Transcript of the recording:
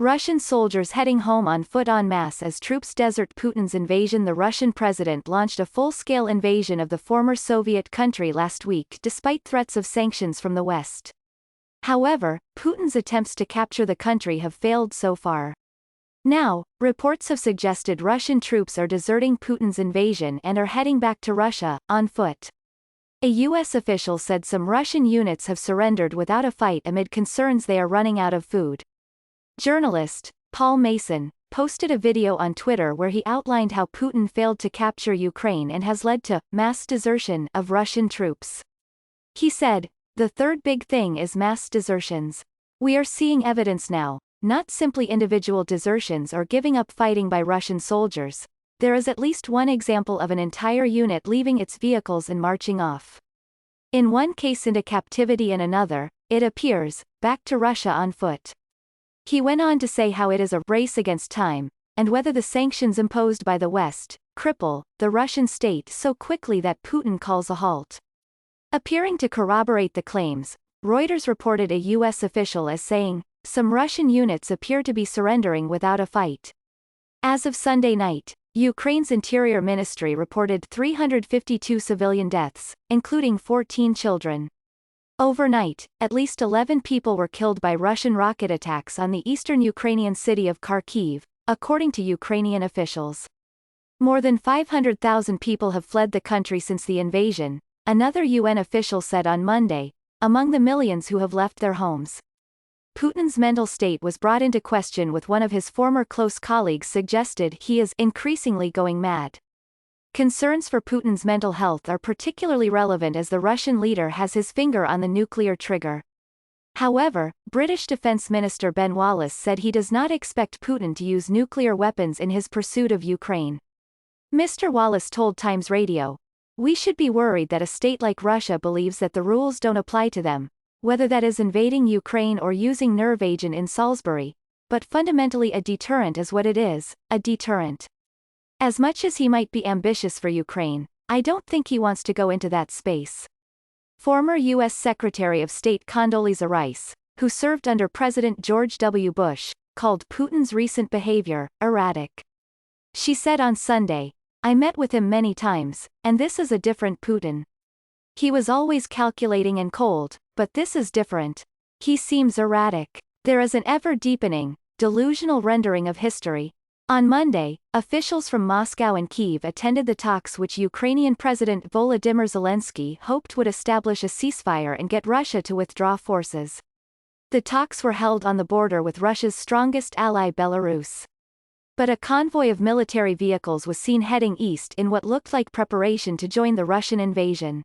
Russian soldiers heading home on foot en masse as troops desert Putin's invasion. The Russian president launched a full-scale invasion of the former Soviet country last week despite threats of sanctions from the West. However, Putin's attempts to capture the country have failed so far. Now, reports have suggested Russian troops are deserting Putin's invasion and are heading back to Russia, on foot. A U.S. official said some Russian units have surrendered without a fight amid concerns they are running out of food. Journalist Paul Mason posted a video on Twitter where he outlined how Putin failed to capture Ukraine and has led to mass desertion of Russian troops. He said, "The third big thing is mass desertions. We are seeing evidence now, not simply individual desertions or giving up fighting by Russian soldiers. There is at least one example of an entire unit leaving its vehicles and marching off. In one case into captivity and another, it appears, back to Russia on foot." He went on to say how it is a race against time, and whether the sanctions imposed by the West cripple the Russian state so quickly that Putin calls a halt. Appearing to corroborate the claims, Reuters reported a U.S. official as saying, "Some Russian units appear to be surrendering without a fight." As of Sunday night, Ukraine's Interior Ministry reported 352 civilian deaths, including 14 children. Overnight, at least 11 people were killed by Russian rocket attacks on the eastern Ukrainian city of Kharkiv, according to Ukrainian officials. More than 500,000 people have fled the country since the invasion, another UN official said on Monday, among the millions who have left their homes. Putin's mental state was brought into question with one of his former close colleagues suggested he is increasingly going mad. Concerns for Putin's mental health are particularly relevant as the Russian leader has his finger on the nuclear trigger. However, British Defence Minister Ben Wallace said he does not expect Putin to use nuclear weapons in his pursuit of Ukraine. Mr. Wallace told Times Radio, "We should be worried that a state like Russia believes that the rules don't apply to them, whether that is invading Ukraine or using nerve agent in Salisbury, but fundamentally a deterrent is what it is, a deterrent. As much as he might be ambitious for Ukraine, I don't think he wants to go into that space." Former U.S. Secretary of State Condoleezza Rice, who served under President George W. Bush, called Putin's recent behavior erratic. She said on Sunday, "I met with him many times, and this is a different Putin. He was always calculating and cold, but this is different. He seems erratic. There is an ever-deepening, delusional rendering of history." On Monday, officials from Moscow and Kyiv attended the talks which Ukrainian President Volodymyr Zelensky hoped would establish a ceasefire and get Russia to withdraw forces. The talks were held on the border with Russia's strongest ally Belarus. But a convoy of military vehicles was seen heading east in what looked like preparation to join the Russian invasion.